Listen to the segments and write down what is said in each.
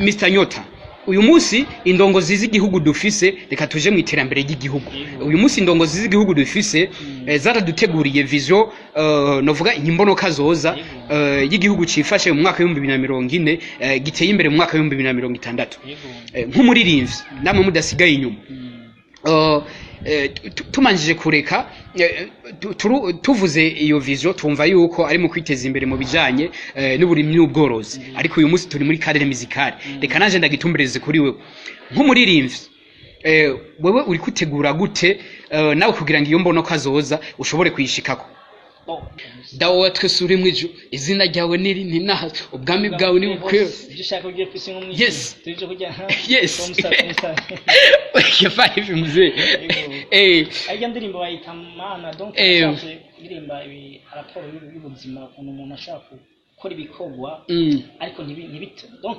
Mr Nyota uyu munsi indongozi z'igihugu dufise reka tuje mu iterambere ry'igihugu uyu munsi indongozi z'igihugu dufise zaraduteguriye vision novuga imbonoka zoza y'igihugu cifashe mu mwaka 2040 giteye imbere mu mwaka 2060 nk'umuririmbyi namwe mudasigaye inyuma tumanjije kureka tuvuze iyo vision tumva yuko ari mu kwiteza imbere mu bijanye n'uburimyi n'ubworozi ariko uyu munsi turi muri cadre musicale reka naje ndagitumbereze kuri wewe nk'umuririmbyi wewe uri kutegura gute nawe kugira ngo iyo mbono kazoza ushobore kuyishikako dawo twese uri mwiju izina ryawe niri ninaha ubwami bwawe ni bukwero dushaka kugiye kwisinga mu yes tuje kujya yes yafanye bimuze ajya ndirimbo bayita mana donc ndirimba ibi raporo y'ubuzima umuntu ashaka gukora ibikorwa ariko ntibito donc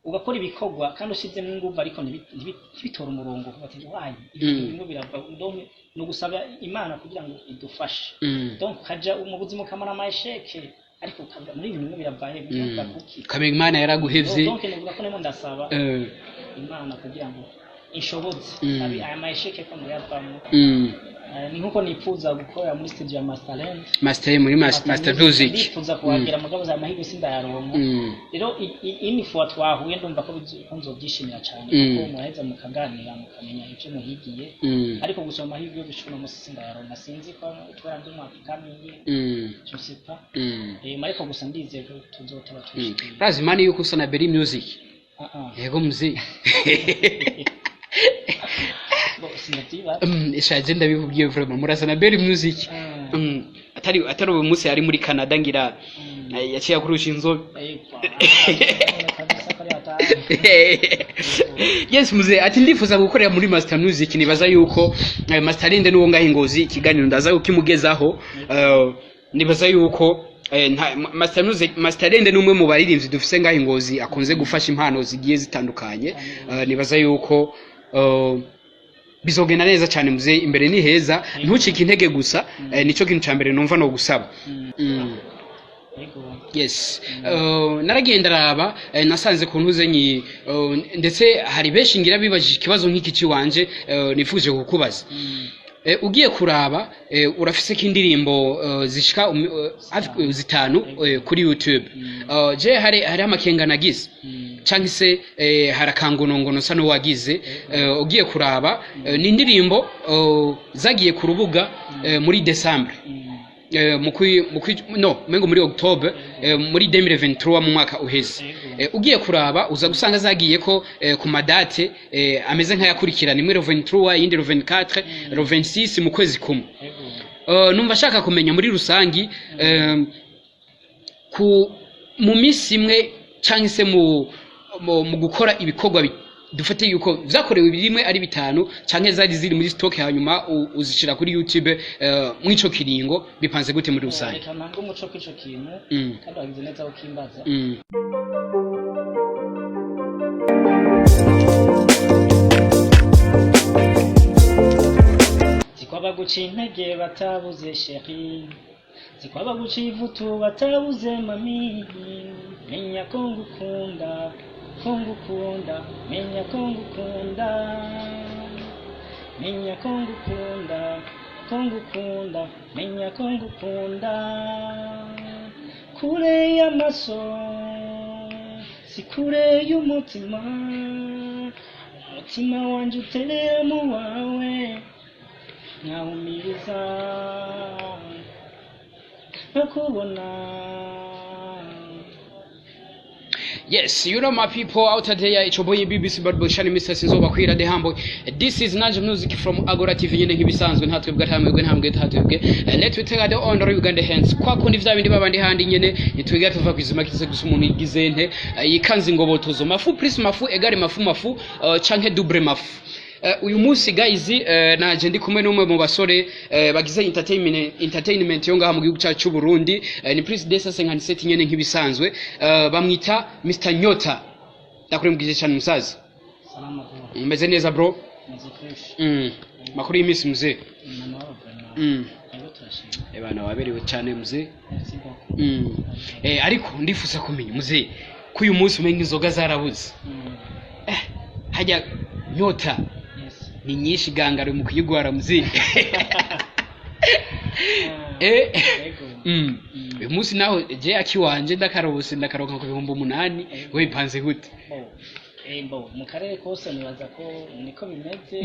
ugakora ibikorwa kandi ushizemo ingufu ariko ntibitora umurongo bati wayi ibintu birava donc no gusaba imana kugira ngo idufashe donc kaja mu buzima kamara amasheke ariko kaja muri ibintu biravaye kuki kamenya imana yaraguhevye donc nevuga ko nemo ndasaba imana kugira ngo inshoboze abi amasheke ko ndiyavamo ni nkuko nifuza gukora muri studio ya Master muri Master Music nifuza kuhagera mugabo za mahirwe sindayaronka rero ini fo twahuye ndumva ko nzobyishimira cyane kuko muraheza mukaganira mukamenya icyo muhigiye ariko gusoma mahirwe bishobora musi sindayaronka sinzi ko twarandi mu akamiye je sais pas ariko gusa ndize ko tuzotaba tushikira razimani yuko usana Berry Music yego muzi ishaje ndabikubwiye vraiment murasana Berry Music atari ubu munsi ari muri Canada ngira yaciye kurusha inzobe yes muze ati ndifuza gukorera muri Master Music nibaza yuko Master Linde nuwo ngaho Ngozi ikiganiro ndaza ukimugezaho nibaza yuko Master Linde numwe mu baririmbyi dufise ngaho Ngozi akunze gufasha impano zigiye zitandukanye nibaza yuko bizogenda neza cyane muze imbere ni heza ntucike intege gusa nico kintu cyambere numva no gusaba yes naragenda raba nasanze ku ntuzenyi ndetse hari benshi ngira bibajije ikibazo nk'iki ciwanje nifuje kukubaza ugiye kuraba urafise kindirimbo zishika zitanu kuri YouTube je hari amakenga nagize cyangwa se harakangonongono sano wagize ugiye kuraba ni indirimbo zagiye ku rubuga muri December mengo muri October muri 2023 mu mwaka uheze ugiye kuraba uza gusanga zagiye ko ku madate ameze nk'ayakurikirana imwe 23 yindi 24 26 mu kwezi kumwe numva shaka kumenya muri rusangi mu misi imwe cyangwa se mu gukora ibikorwa dufate yuko vyakorewe birimwe ari bitanu canke zari ziri muri stock hanyuma uzishira kuri YouTube mwico kiringo bipanze gute muri rusange reka nango muco kwico kintu kandi wagize neza ukimbaza zikwaba guca intege batabuze chérie zikwaba guca ivutu batabuze mami menya ko ngukunda kongukunda menya kongukunda menya kongukunda kongukunda menya kongukunda kure y'amaso si kure y'umutima umutima wanje uterera mu wawe nkawumiriza nkakubona. Yes, you know my people out there, it's your boy BBC Bad Boy Shani Mr. Sinzoba kwira de hambo. This is Naja Music from Agora TV nyene nkibisanzwe ntatwebwe hamwe ntambwe tatwebwe. Let we take the honor Uganda hands. Kwa kundi vya bindi babandi handi nyene nitwiga tuva kwizima kize gusa umuntu igizente yikanze ngobotozo mafu plus mafu egari mafu canke double mafu. Uyu munsi guys naje ndi kumwe n'umwe mu basore bagize entertainment yo ngaha mu gihugu cyacu Burundi ni Prince Desa 57 nyene nkibisanzwe bamwita Mr Nyota. Ndakurembwije cyane musaza. Salama bro. Umeze neza bro? Meze fresh. Makuru y'imisi muzee. Turashimye. Bana waberewe cyane muzee. Ariko ndifuza kumenya muzee ko uyu munsi umenga inzoga zarabuze hajya nyota ni nyinshi gangaro mu kuyigwara muzi uyu munsi naho je akiwanje ndakarobose ndakaronka ku 8,000 we bipanze gute mu karere kose nibaza ko niko bimeze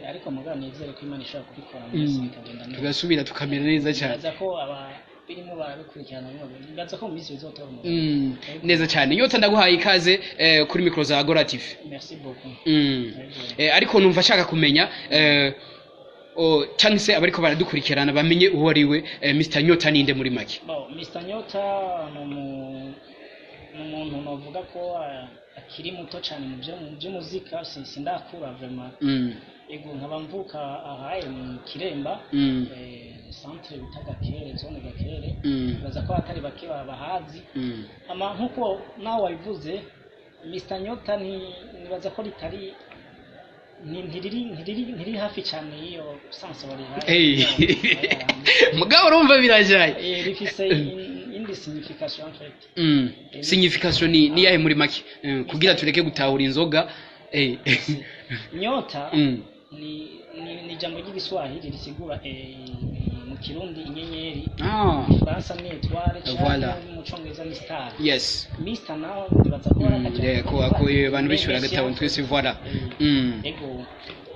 ariko mugabo nizere ko Imana ishobora kubikora mwese bikagenda neza tugasubira tukamera neza cyane nibaza ko birimo barabikurikirana nibaza ko mu minsi bizotora neza cyane nyota ndaguhaye ikaze kuri micro za Agora TV. Merci beaucoup. Ariko numva shaka kumenya cyane se abariko baradukurikirana bamenye uwo ari we Mr Nyota ninde muri make. Mr Nyota n'umuntu navuga ko akiri muto cyane mu by'umuzika sindakura vraiment ego nkaba mvuka ahaye mu Kiremba centre bita Gakere zone Gakere baza ko atari bake bahazi ama nkuko nawe wabivuze Mr Nyota nibaza ko ritari ntiri hafi cyane iyo sanse bari hafi mugabo urumva birajaye rifise indi signification en fait signification ni yahe muri make kugira tureke gutahura inzoga nyota ni jambo ry'Igiswahili risigura mu Kirundi inyenyeri mu Faransa ni étoile cyane mu Congereza ni star. Yes Mr now ndibaza ko arakaje ko abantu bishura gatabo twese voilà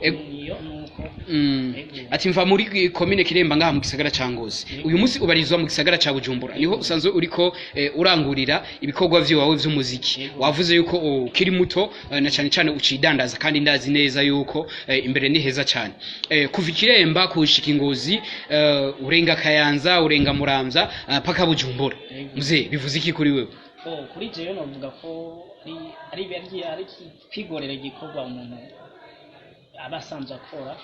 niyo nuko ati mva muri commune Kiremba ngaha mu gisagara ca Ngozi uyu munsi ubarizwa mu gisagara ca Bujumbura niho usanzwe uriko urangurira ibikorwa vyawe vy'umuziki wavuze yuko ukiri muto na cyane cyane ucidandaza kandi ndazi neza yuko imbere ni heza cyane kuva Kiremba kushika Ngozi urenga Kayanza urenga Muramvya paka Bujumbura muze bivuze iki kuri wewe kuri jewe novuga ko ari kwigorera gikorwa umuntu abasanzwe akora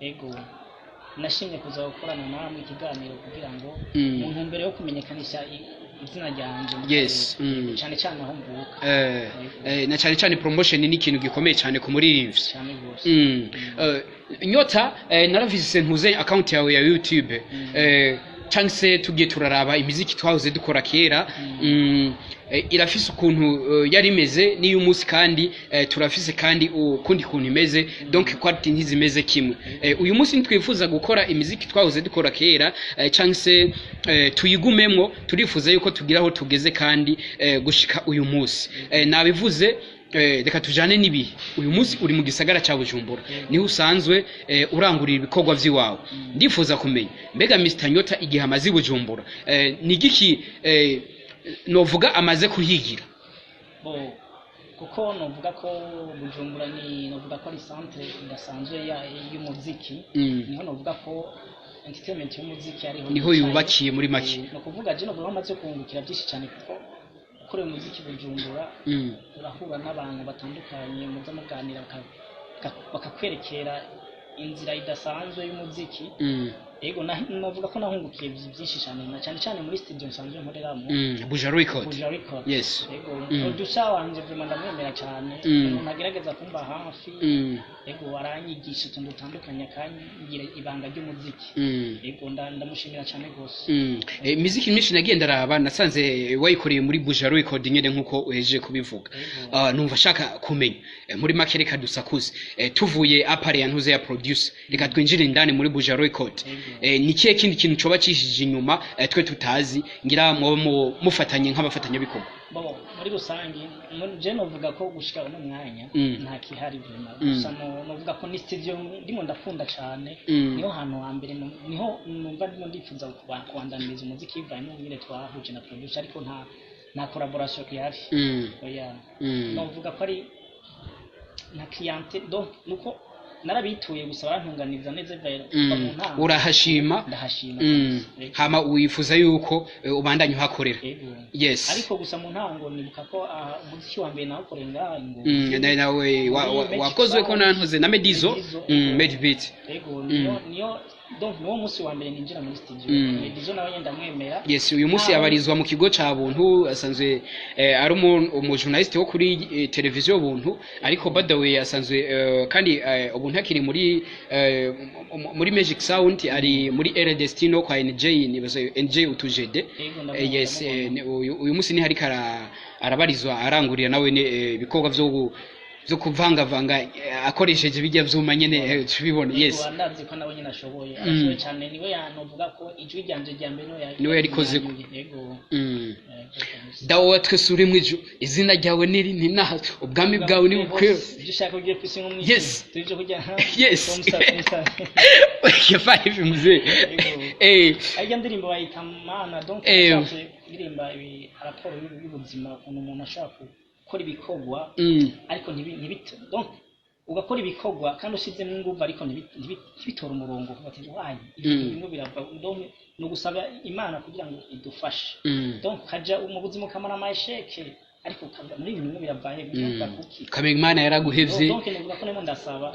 ego nashimye kuza gukorana namwe ikiganiro kugira ngo umuntu mbere yo kumenyekanisha izina ryanje cyane cyane aho mvuka na cyane cyane promotion ni ikintu gikomeye cyane ku muririmbyi Nyota naravise ntuze account yawe ya YouTube chance tugiye turaraba imiziki twahoze dukora kera irafise ukuntu yari imeze ni uyu munsi kandi turafise kandi ukundi kuntu imeze donc quality ntizimeze kimwe uyu munsi nitwifuza gukora imiziki twahoze dukora kera chance tuyigumemwo turifuza yuko tugira aho tugeze kandi gushika uyu munsi nabivuze reka tujane nibi uyu munsi uri mu gisagara ca Bujumbura niho usanzwe urangurira ibikorwa vyiwawe ndifuza kumenya mbega Mr Nyota igihe amazi Bujumbura ni giki novuga amaze kuhigira kuko novuga ko Bujumbura novuga ko ari centre idasanzwe y'umuziki niho novuga ko entertainment y'umuziki ariho niho yubakiye muri make no kuvuga je novuga amaze kungukira byinshi cyane kuko kuri umuziki Bujumbura urahura n'abantu batandukanye muza muganira bakakwerekera inzira idasanzwe y'umuziki ego navuga ko nahungukiye byinshi cyane na cyane muri studio nsanzwe nkoreramo Buja Record yes ego producer wanje vraiment ndamwemera cyane nagerageza kumba hafi ego aranyigisha utuntu dutandukanye akanyigira ibanga ry'umuziki ego ndamushimira cyane gose muziki myinshi nagiye ndaraba nasanze wayikoreye muri Buja Record nyene nkuko uhejeje kubivuga numva shaka kumenya muri make reka dusakuze tuvuye apare yantuze ya producer reka twinjire indani muri Buja Record ni kiye kindi kintu coba cishije inyuma twe tutazi ngira mufatanye nk'abafatanya bikorwa muri rusangi je novuga ko gushika uno mwanya nta kihari vraiment gusa novuga ko ni studio ndimo ndakunda cyane niho hantu hambere niho numva ndimo ndifuza kubandaniriza umuziki bivaye n'ubwire twahuje na producer ariko nta collaboration kihari oya novuga ko ari na cliente donc nuko narabituye gusa barantunganiza neza vero urahashima ndahashima hama wifuza yuko ubandanye uhakorera yes ariko gusa mu ntango nibuka ko umuziki wa mbere nawo korenga ngo nawe wakozwe ko nantoze na Medizo Medbeat yego niyo donc no musi wa mbere ninjira muri studio Medizo nawe yenda mwemera yes uyu musi yabarizwa mu kigo ca Buntu asanzwe ari umu journalist wo kuri televiziyo Buntu ariko by the way asanzwe kandi Buntu akiri muri Magic Sound ari muri El Destino kwa NJ nibaze NJ utujede yes uyu musi ni hari arabarizwa arangurira nawe ibikorwa byo kuvangavanga akoresheje bijya vyuma nyene tubibona. Yes, ndazi ko nawe nyine ashoboye cyane, niwe yanovuga ko ijwi ryanje rya mbere niwe yarikoze. Dawe twese uri mwiju, izina ryawe niri ninaha, ubwami bwawe ni bukwero. Dushaka kugiye kwisi nk'umwisi. Yes, tuje kujya yes. Yafari bimuze. Ajya ndirimbo bayita Mana, donc ndirimba ibi raporo y'ubuzima ukuntu umuntu ashaka gukora ibikorwa ariko ntibite, donc ugakora ibikorwa kandi usizemo ingufu ariko ntibitora umurongo bati wayi ibintu birava, donc no gusaba Imana kugira ngo idufashe. Donc kaja mu buzima kamara amasheke ariko kaza muri ibintu biravaye bivuga kuki kamenya Imana yaraguhevye. Donc nivuga ko nemo ndasaba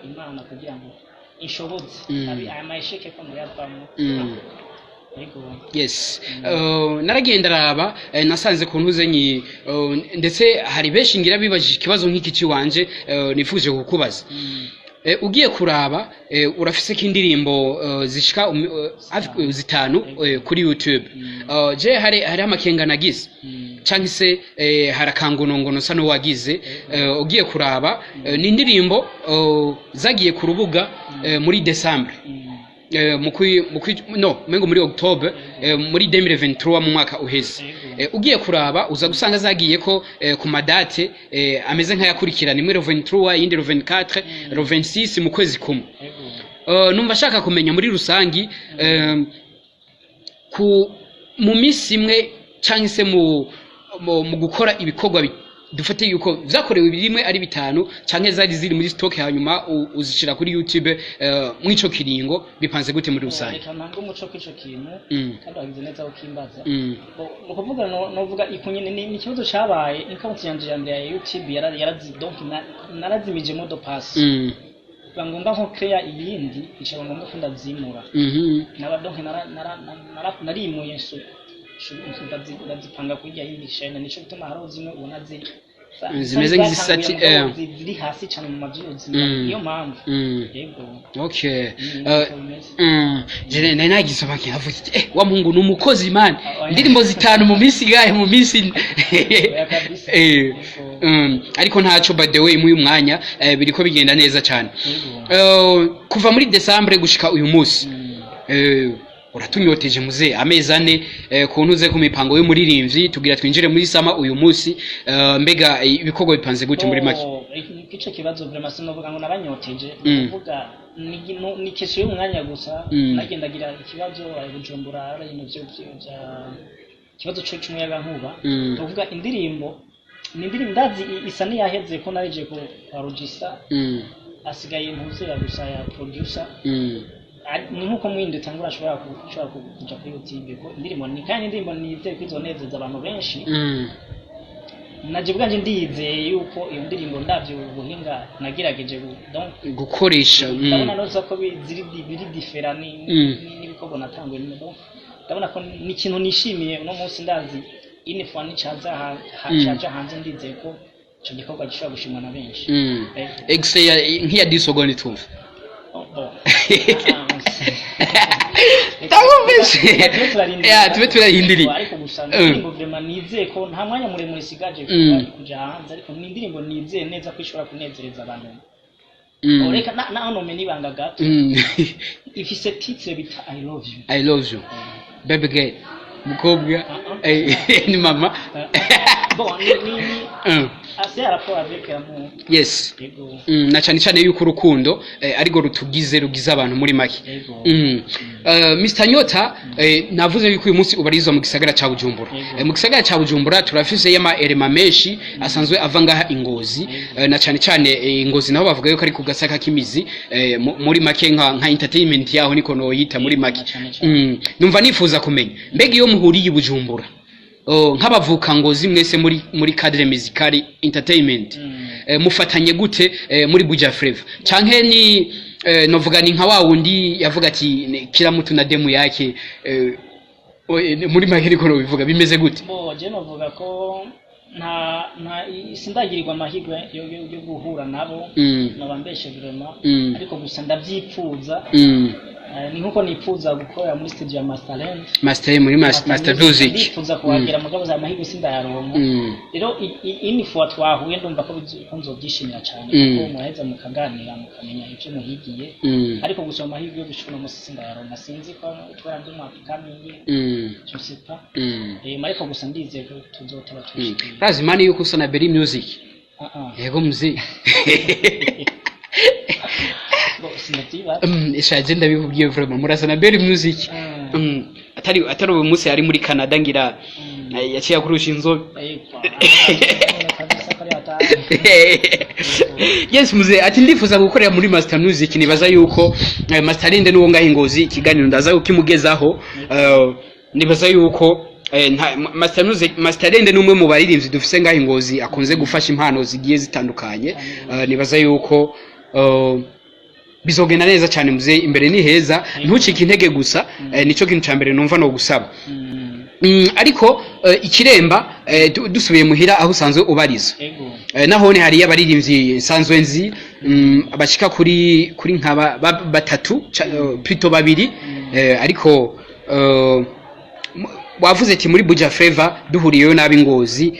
Imana kugira ngo inshoboze abi amasheke ko muyavamo. Yes, naragenda raba nasanze ku ntuzenyi ndetse hari benshi ngira bibajije ikibazo nk'iki ciwanje nifuje kukubaza. Ugiye kuraba urafise kindirimbo zishika zitanu kuri YouTube. Je hari amakenga nagize canke se harakangonongono sano wagize. Ugiye kuraba ni indirimbo zagiye ku rubuga muri December mengo muri October muri 2023 mu mwaka uheze. Ugiye kuraba uza gusanga zagiye ko ku madate ameze nk'ayakurikirana, imwe 23 yindi 24 26 mu kwezi kumwe. Numva shaka kumenya muri rusangi mu misi imwe canke se mu gukora ibikorwa dufate yuko vyakorewe birimwe ari bitanu canke zari ziri muri stock hanyuma uzishira kuri YouTube mwico kiringo bipanze gute muri rusange? Ntabwo umuco kwico kintu kandi wagize neza ukimbaza. Mu kuvuga novuga ikunyene ni ikibazo cabaye account yanje ya YouTube yarazi, donc narazimije modo pass. Bangomba nko clear ibindi icyo ngomba ko ndazimura. Naba donc narimuye so ndazipanga kujya yindishanya, nico bituma haro zimwe ubona zimeze nk'isati ziri hasi cyane mu mavyuzi, niyo mpamvu. Yego, okay. Je nagisoma kihavuze wa Mungu numukozi man, indirimbo zitanu mu minsi gahe mu minsi ariko ntaco by the way mu mwanya biriko bigenda neza cyane. Kuva muri December gushika uyu munsi uratunyoteje muze amezi ane kuntuze ku mipango yo muririmvyi tugira twinjire muri sama uyu munsi. Mbega ibikorwa bipanze gute muri make? Ico kibazo vraiment sinovuga ngo nabanyoteje, kuvuga ni kesho y'umwanya gusa. Nagendagira ikibazo Bujumbura ari ibintu bya kibazo cyo cy'umuyaga nkuba. Tuvuga indirimbo ni indirimbo ndazi isa ni yaheze ko narije ko register, asigaye mpuzira gusa ya producer. Ni nkuko mwindi tangura ashobora kuja kuri YouTube ko indirimbo ni kandi indirimbo ni ite kwizonezeza abantu benshi. Naje bwanje ndizeye yuko iyo ndirimbo ndavyo ubuhinga nagerageje gukoresha. Ndabona no ko biri different n'ibikorwa natangwe n'imo. Ndabona ko ni ikintu nishimiye no munsi ndazi inifani caza hanze ndizeye ko ico gikorwa gishobora gushimwa na benshi. Exe nk'iya disogoni tumva. Tube turahindiri ariko gusa indirimbo vraiment nizeye ko nta mwanya muremure sigaje kuja hanze, ariko ni indirimbo nizeye neza ko ishobora kunezereza abantu. Oreka na nome nibanga gato ifise titre bita I love you baby girl mukobwa ni mama bon ni ase rapport avec amour. Yes, na cyane yuko urukundo ariko rugize abantu muri make. Mr Nyota navuze yuko uyu munsi ubarizwa mu gisagara ca Bujumbura. Mu gisagara ca Bujumbura turafise yama elema menshi asanzwe avangaha Ingozi, na cyane Ingozi naho bavuga yuko ari ku gasaka kimizi muri make nka entertainment yaho niko no yita muri make. Numva nifuza kumenya mbega iyo muhuriye Bujumbura nk'abavuka Ngozi mwese muri cadre musical entertainment mufatanye gute muri Buja Flavor canke ni novuga ni nka wundi yavuga ati kila mtu na demu yake muri maheri ko bivuga bimeze gute? Je novuga ko nta sindagirirwa amahirwe yo guhura nabo nabambeshe vraiment, ariko gusa ndavyipfuza ni nkuko nifuza gukorera muri studio ya Master muri Master Music nifuza kuhagera mugabo za mahirwe sindayaronka rero ini fo twahuye ndumva ko nzobyishimira cyane kuko muheza mukaganira mukamenya icyo muhigiye ariko gusoma mahirwe yo gushona musi sindayaronka sinzi ko twara ndi mu akamiye je sais pas mariko gusa ndize ko tuzotaba tushikira lazima yuko usona Berry Music yego muzee ishaje ndabikubwiye vraiment murasana Berry Music atari uyu munsi ari muri Canada ngira yaciye kurusha inzobe yes muzee ati ndifuza gukorera muri Master Music nibaza yuko Master Linde nuwo ngaho Ngozi ikiganiro ndaza ukimugezaho nibaza yuko Master Linde numwe mu baririmbyi dufise ngaho Ngozi akunze gufasha impano zigiye zitandukanye nibaza yuko bizogenda neza cyane muzee imbere ni heza ntucike intege gusa nico kintu cyambere numva no gusaba ariko ikiremba dusubiye muhira aho usanzwe ubariza naho ne hari abaririmbyi sanzwe nzi abashika kuri nkaba batatu plutôt babiri ariko wavuze ati muri Buja Flavor duhuriyeyo nabi Ngozi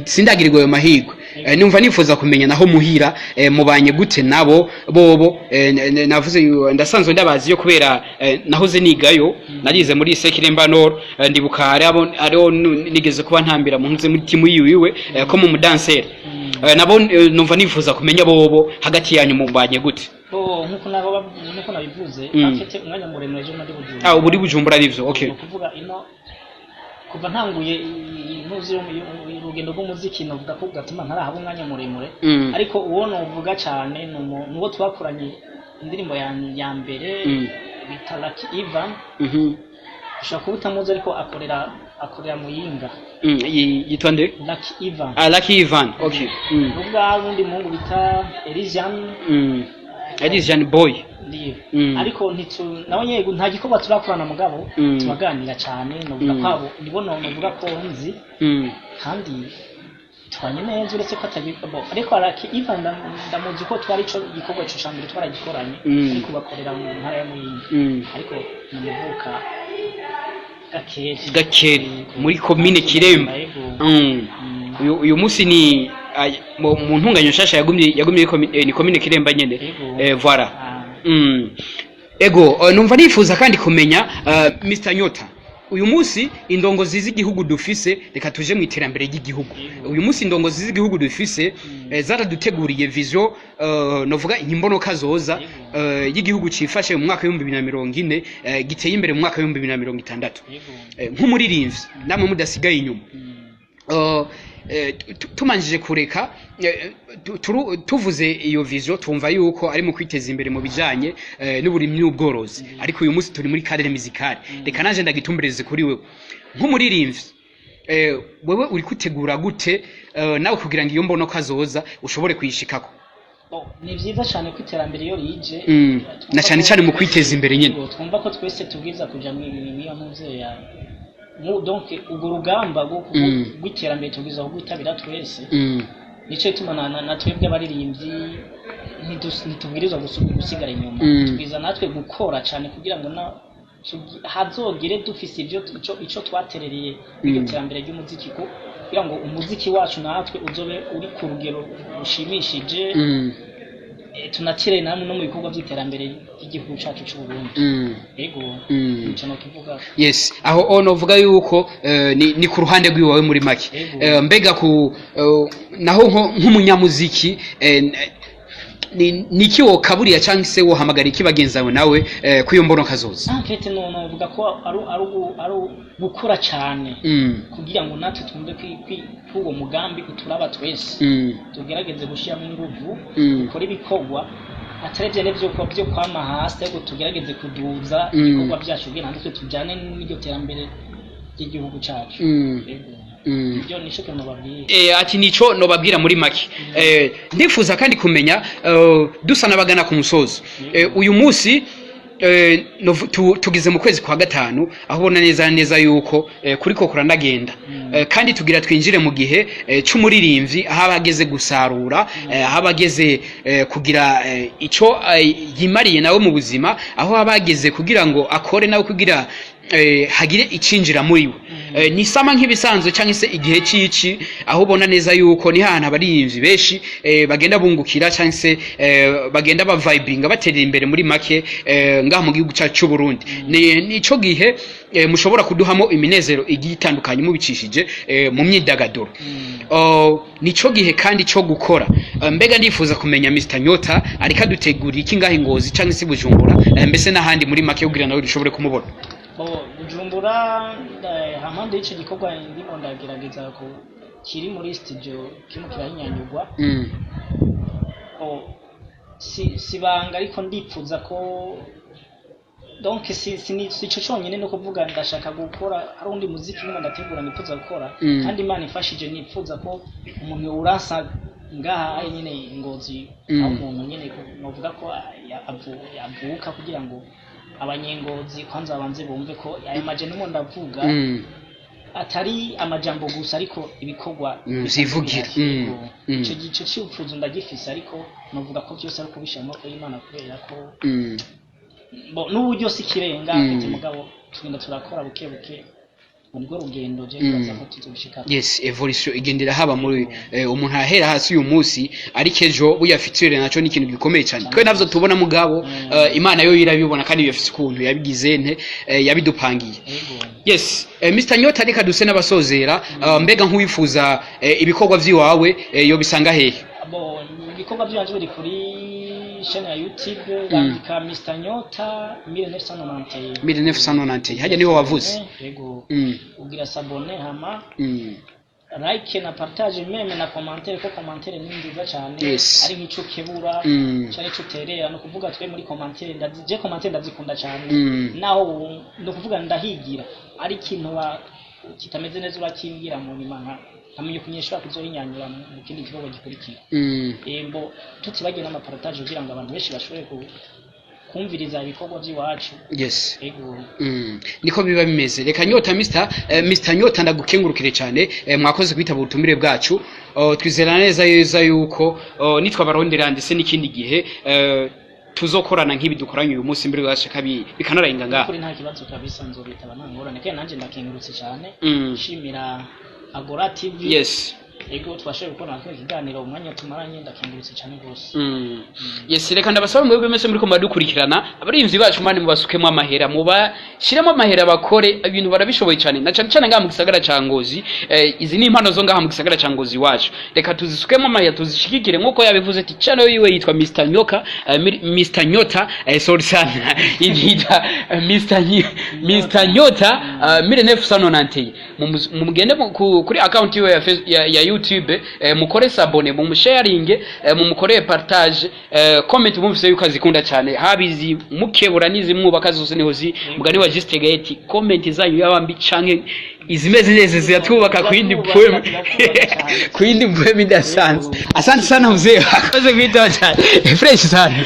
sindagirirwa ayo mahirwe numva nifuza kumenya naho muhira mubanye gute nabo bobo navuze ndasanzwe ndabazi yo kubera nahoze nigayo narize muri Sekiremba Nord ndibuka ariho nigeze kuba ntambira mu nze muri timu yiwe ko mu mudanseri nabo numva nifuza kumenya bobo hagati yanyu mubanye gute nkuko nabivuze afite umwanya muremure je muri Bujumbura uburi Bujumbura arivyo okay kuvuga ino kuva ntanguye ntuzi urugendo rw'umuziki novuga ko gatuma ntaraha umwanya muremure ariko uwo novuga cyane nuwo twakoranye indirimbo ya mbere bita Lucky Ivan ushaka kubutamuze ariko akorera muyinga yitwa nde Lucky Ivan Lucky Ivan okay ubwa wundi mungu bita Elysian boy ndiye ariko nawe yego nta gikorwa turakorana mugabo tubaganira cyane novuga kwabo nibono novuga ko nzi kandi twanye neza uretse ko atagikabo ariko araki Ivan ndamuzi ko twari cyo gikorwa cyo cyambere twaragikoranye ariko bakorera mu ntara ya Muyinga ariko namuvuka gakeri muri commune Kiremba uyu munsi ni mu ntunganyo nshasha yagumye ni commune Kiremba nyene voilà ego numva nifuza kandi kumenya Mr Nyota uyu munsi indongozi z'igihugu dufise reka tuje mu iterambere ry'igihugu uyu munsi indongozi z'igihugu dufise zaraduteguriye vision novuga imbonoka zoza y'igihugu cifashe mu mwaka 2040 giteye imbere mu mwaka 2060 nk'umuririmbyi namwe mudasigaye inyuma tumanjije kureka tuvuze iyo vision tumva yuko ari mu kwiteza imbere mu bijanye n'uburimyi n'ubworozi ariko uyu munsi turi muri cadre musicale reka naje ndagitumbereze kuri wewe nk'umuririmbyi wewe uri kutegura gute nawe kugira ngo iyo mbono kazoza ushobore kuyishikako ni vyiza cyane ko iterambere yo rije na cyane mu kwiteza imbere nyene twumva ko twese tubwiza kuja mu mpuze ya donc ugo rugamba rw'iterambere tubwiza kugwitabira twese nico tumana na twebwe abaririmbyi ntitubwirizwa gusigara inyuma tubwiza natwe gukora cyane kugira ngo hazogere dufise ico twaterereye iryo terambere ry'umuziki kugira ngo umuziki wacu natwe uzobe uri ku rugero rushimishije tunakire namwe no mu bikorwa by'iterambere ry'igihugu cyacu cy'u Burundi yego cyane kivuga yes aho ono vuga yuko ni ku ruhande rw'iwawe muri make mbega ku naho nk'umunyamuziki niki wo kaburiya cyangwa se wo hamagara iki bagenzawe nawe kuyo mbono kazoza nkete no vuga ko ari gukora cyane kugira ngo natwe tumbe kwihugo mugambi uturaba twese tugerageze gushiramo inguvu ukora ibikorwa atarebye n'ivyo byo kwama hasi ariko tugerageze kuduza ibikorwa byacu kugira natwe tujyane n'iryo terambere ry'igihugu cyacu ibyo nisho cyo nobabwiye ati nico nobabwira muri make ndifuza kandi kumenya dusa nabagana ku musozo uyu munsi tugize mu kwezi kwa gatanu aho ubona neza yuko kuriko kuranagenda kandi tugira twinjire mu gihe c'umuririmbyi aho abageze gusarura aho abageze kugira ico yimariye nawe mu buzima aho abageze kugira ngo akore nawe kugira hagire icinjira muri we ni sama nk'ibisanzwe cyangwa se igihe cici aho ubona neza yuko ni hana abaririmbyi benshi bagenda bungukira cyangwa se bagenda bavibinga baterera imbere muri make ngaha mu gihugu cyacu cy'u Burundi nico gihe mushobora kuduhamo iminezero igiye itandukanye mubicishije mu myidagaduro nico gihe kandi cyo gukora mbega ndifuza kumenya Mr Nyota ariko adutegurira iki ngaha Ngozi cyangwa se Bujumbura mbese n'ahandi muri make kugira nawe dushobore kumubona Bujumbura hamande y'icyo gikorwa ndimo ndagerageza ko kiri muri studio kimwe kiranyanyugwa sibanga ariko ndipfuza ko donc si cyo cyonyine no kuvuga ndashaka gukora hari undi muziki nimwe ndategura nipfuza gukora kandi Imana ifashije nipfuza ko umuntu urasa ngaha nyine Ngozi aho umuntu nyine novuga ko yavuka kugira ngo abanyengozi kwanza abanze bumve ko aya majambo ndimo ndavuga atari amajambo gusa ariko ibikorwa zivugira ico gice cy'upfuzo ndagifise ariko novuga ko byose ari kubishamo ko Imana kubera ko n'uburyo sikirenga mugabo tugenda turakora buke ubwo rugendo je kubaza ko tuzobishika yes evolution igendera haba muri umuntu ahera hasi uyu munsi ariko ejo buyafitire naco ni ikintu gikomeye cyane twe navyo tubona mugabo Imana yo irabibona kandi yafise ukuntu yabigize nte yabidupangiye yes Mr Nyota reka duse n'abasozera mbega nk'uwifuza ibikorwa vyiwawe yo bisanga hehe ibikorwa byanje biri kuri chaîne ya YouTube bandika Mr Nyota 1990 haje niho wavuze yego ugira s'abonner hama like na partage meme na commentaire ko commentaire ni nziza cyane ari nk'ico kebura cyane cyo terera no kuvuga twe muri commentaire ndazije commentaire ndazikunda cyane naho no kuvuga ndahigira ari ikintu kitameze neza urakimbwira mu nyuma amenye kunyeshura kuzohinyanyura mu kindi kibazo gikurikira embo tutibagena amapartage kugira ngo abantu benshi bashobore kumviriza ibikorwa by'iwacu yes niko biba bimeze reka Nyota Mr Nyota ndagukengurukire cyane mwakoze kwitaba ubutumire bwacu twizera neza yuko nitwa barondera ndetse n'ikindi gihe tuzokorana nk'ibi dukoranye uyu munsi mbere gashaka bikanarahinga ngaha kuri nta kibazo kabisa nzobitaba nangorane kandi nanje ndakengurutse cyane shimira Agora TV yes ego twashoboye gukora nako ikiganiro umwanya tumaranye ndakengurutse cyane gose yes reka ndabasaba mwebwe mwese muri ko madukurikirana abarimvyi bacu mani mubasukemo amahera mubashiremo amahera bakore ibintu barabishoboye cyane na cyane ngaha mu gisagara ca Ngozi izi ni impano zo ngaha mu gisagara ca Ngozi wacu reka tuzisukemo amahera tuzishigikire nkuko yabivuze ati channel yiwe yitwa Mr Nyota sorry sana yitwa Mr Nyota 1990 mugende kuri account yiwe ya YouTube mukore s'abonner mumusharinge mumukore partage comment mumvise yuko azikunda cyane habizi mukebura nizimwubaka zose niho mugani wa Gistegate comment zanyu yabambi canke izimeze neza ziyatubaka kuindi poem idasanzwe asante sana mzee akoze kwita cyane fresh sana